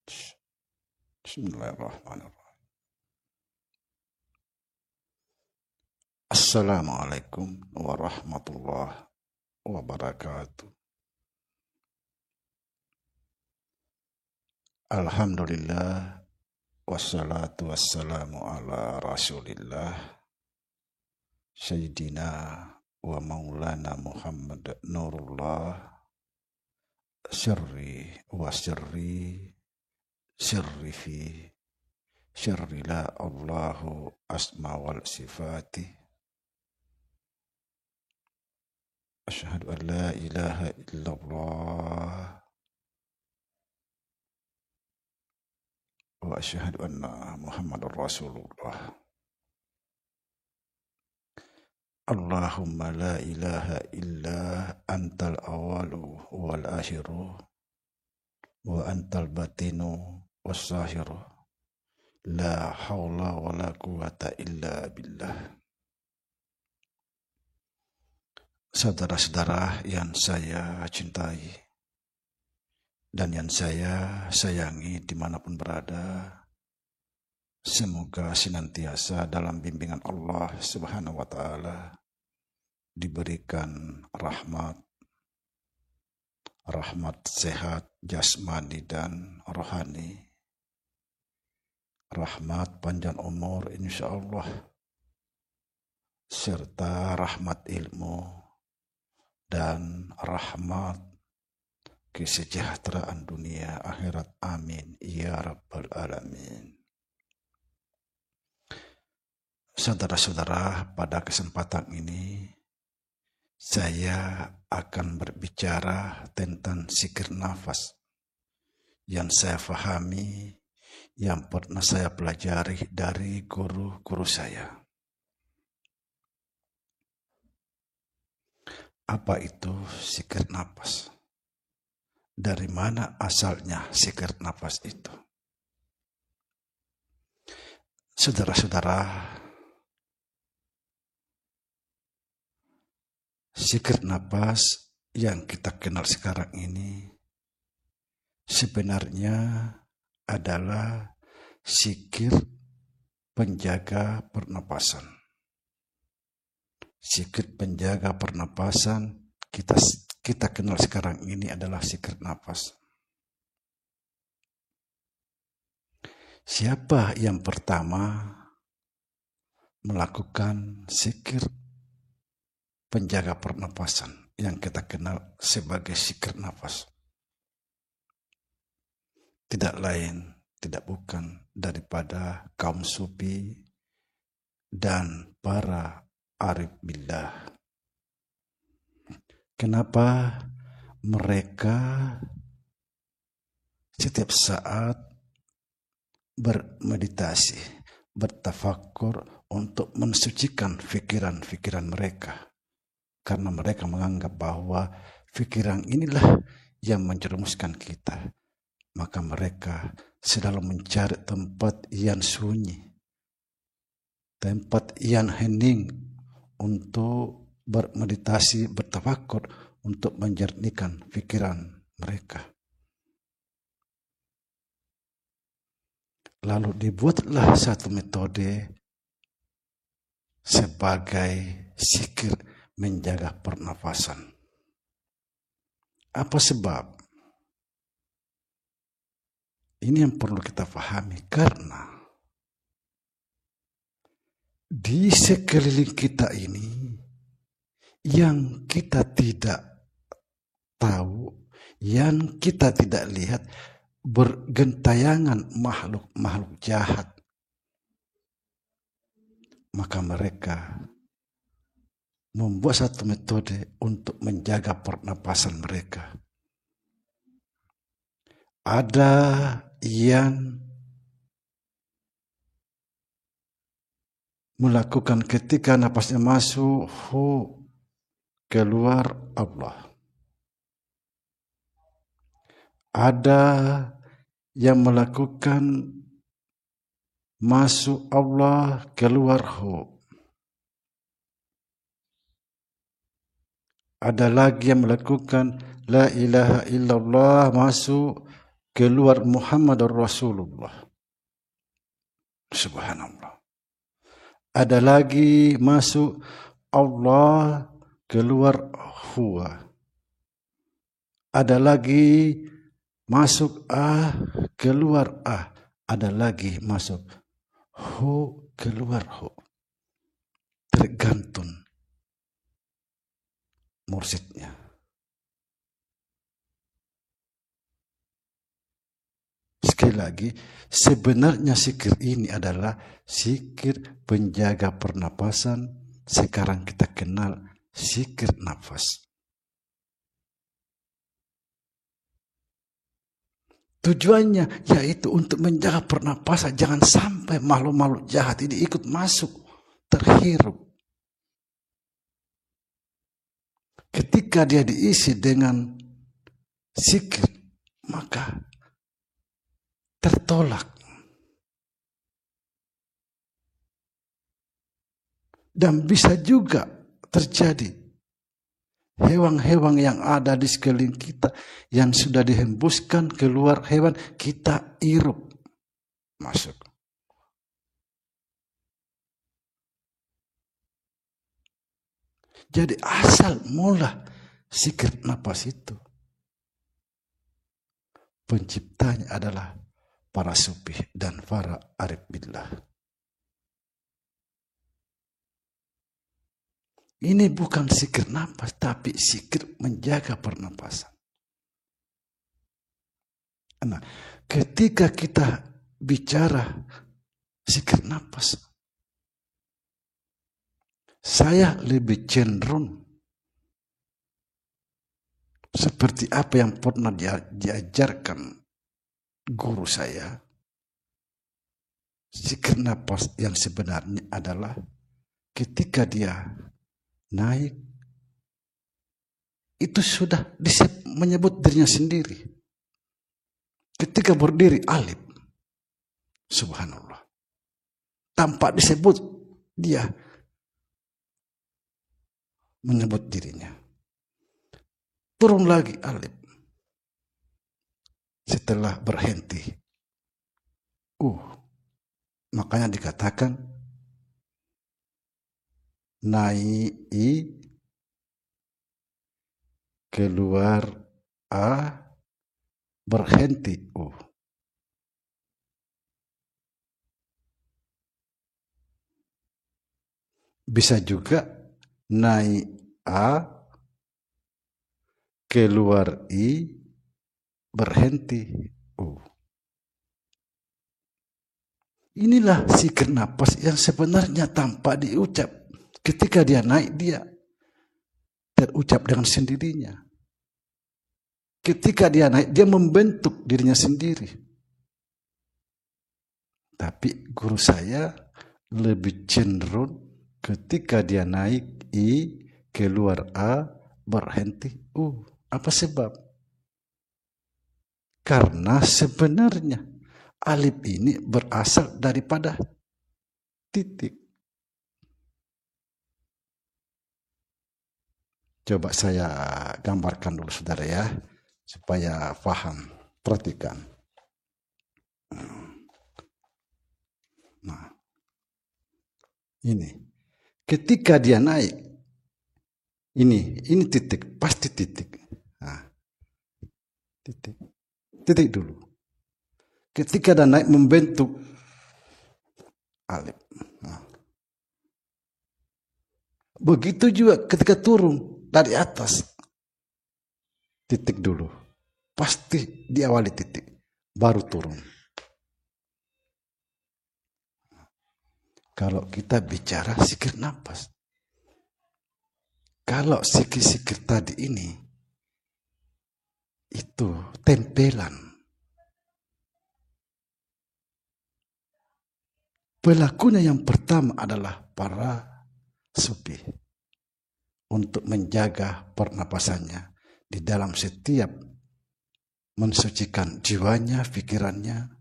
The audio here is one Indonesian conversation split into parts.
Bismillahirrahmanirrahim. Assalamualaikum warahmatullahi wabarakatuh. Alhamdulillah wassalatu wassalamu ala rasulillah Sayyidina wa maulana Muhammad Nurullah sirri wa sirri fi sirri la Allahu asma wal sifati. Asyhadu an la ilaha illallah wa asyhadu anna Muhammadar Rasulullah. Allahumma la ilaha illa antal awalu wal akhiru wa antal batinu was zahiru. La haula wa la quwata illa billah. Saudara-saudara yang saya cintai dan yang saya sayangi dimanapun berada, semoga senantiasa dalam bimbingan Allah Subhanahu wa Ta'ala diberikan rahmat sehat jasmani dan rohani, rahmat panjang umur insya Allah, serta rahmat ilmu dan rahmat kesejahteraan dunia akhirat. Amin ya rabbal alamin. Saudara-saudara, pada kesempatan ini saya akan berbicara tentang zikir nafas yang saya fahami, yang pernah saya pelajari dari guru-guru saya. Apa itu zikir nafas? Dari mana asalnya zikir nafas itu? Saudara-saudara, zikir nafas yang kita kenal sekarang ini sebenarnya adalah zikir penjaga pernapasan. Zikir penjaga pernapasan kita kenal sekarang ini adalah zikir nafas. Siapa yang pertama melakukan zikir penjaga pernapasan yang kita kenal sebagai zikir nafas? Tidak lain, tidak bukan daripada kaum sufi dan para arif billah. Kenapa mereka setiap saat bermeditasi, bertafakkur untuk mensucikan pikiran-pikiran mereka? Karena mereka menganggap bahwa pikiran inilah yang menjerumuskan kita. Maka mereka selalu mencari tempat yang sunyi, tempat yang hening untuk bermeditasi, bertafakkur, untuk menjernihkan pikiran mereka. Lalu dibuatlah satu metode sebagai zikir menjaga pernafasan. Apa sebab? Ini yang perlu kita pahami, karena di sekeliling kita ini yang kita tidak tahu, yang kita tidak lihat, bergentayangan makhluk-makhluk jahat. Maka mereka membuat satu metode untuk menjaga pernapasan mereka. Ada yang melakukan ketika napasnya masuk, keluar Allah. Ada yang melakukan masuk Allah, keluar Ada lagi yang melakukan la ilaha illallah, masuk keluar Muhammadur Rasulullah. Subhanallah. Ada lagi masuk Allah, keluar huwa. Ada lagi masuk keluar Ada lagi masuk hu, keluar hu. Tergantung mursyidnya. Sekali lagi, sebenarnya zikir ini adalah zikir penjaga pernapasan. Sekarang kita kenal zikir nafas. Tujuannya yaitu untuk menjaga pernapasan. Jangan sampai makhluk-makhluk jahat ini ikut masuk, terhirup. Ketika dia diisi dengan zikir, maka tertolak. Dan bisa juga terjadi hewan-hewan yang ada di sekeliling kita yang sudah dihembuskan keluar hewan, kita hirup masuk. Jadi asal mula zikir nafas itu, penciptanya adalah para sufi dan para arif billah. Ini bukan zikir nafas, tapi zikir menjaga pernapasan. Nah, ketika kita bicara zikir nafas, saya lebih cenderung seperti apa yang pernah diajarkan guru saya. Zikir nafas yang sebenarnya adalah ketika dia naik, itu sudah menyebut dirinya sendiri. Ketika berdiri, alif. Subhanallah. Tanpa disebut, dia menyebut dirinya. Turun lagi, alif. Setelah berhenti. Makanya dikatakan naik, keluar berhenti Bisa juga naik keluar berhenti Inilah zikir nafas yang sebenarnya tanpa diucap. Ketika dia naik, dia terucap dengan sendirinya. Ketika dia naik, dia membentuk dirinya sendiri. Tapi guru saya lebih cenderung ketika dia naik, keluar berhenti, apa sebab? Karena sebenarnya alif ini berasal daripada titik. Coba saya gambarkan dulu saudara ya, supaya paham. Perhatikan. Nah, ini. Ketika dia naik, ini titik, pasti titik. Nah, titik dulu. Ketika dia naik membentuk alif. Nah. Begitu juga ketika turun dari atas, titik dulu. Pasti diawali titik, baru turun. Kalau kita bicara zikir nafas, kalau zikir-zikir tadi ini, itu tempelan. Pelakunya yang pertama adalah para sufi untuk menjaga pernapasannya di dalam setiap mensucikan jiwanya, pikirannya.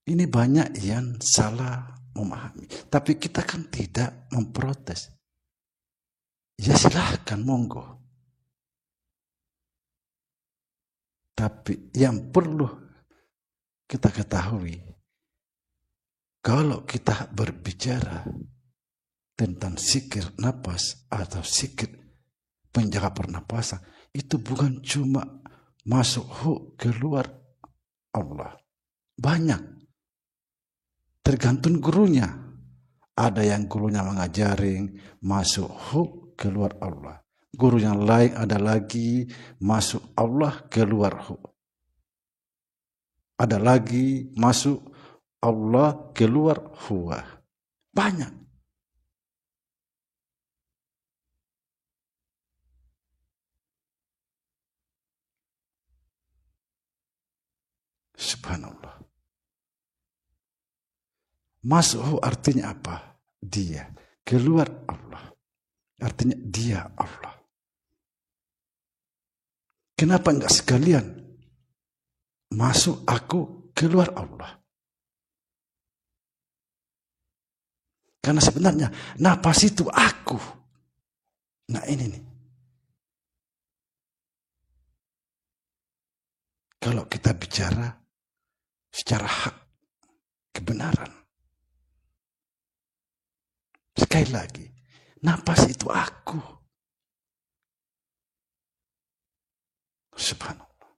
Ini banyak yang salah memahami, tapi kita kan tidak memprotes. Ya silahkan, monggo. Tapi yang perlu kita ketahui, kalau kita berbicara tentang zikir nafas atau zikir penjaga pernapasan, itu bukan cuma masuk hu keluar Allah. Banyak. Tergantung gurunya. Ada yang gurunya mengajarin masuk hu keluar Allah. Guru yang lain ada lagi masuk Allah keluar hu. Ada lagi masuk Allah keluar huwa. Banyak. Subhanallah. Masuk artinya apa? Dia. Keluar Allah. Artinya dia Allah. Kenapa enggak sekalian? Masuk aku, keluar Allah. Karena sebenarnya napas itu aku. Nah ini nih. Kalau kita bicara secara hak, kebenaran. Sekali lagi, napas itu aku. Subhanallah.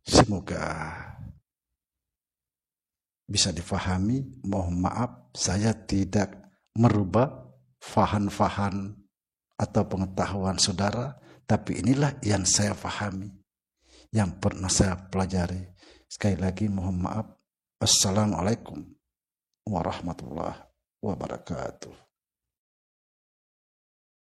Semoga bisa difahami. Mohon maaf, saya tidak merubah fahan-fahan atau pengetahuan saudara, tapi inilah yang saya fahami, yang pernah saya pelajari. Sekali lagi mohon maaf. Assalamualaikum warahmatullahi wabarakatuh.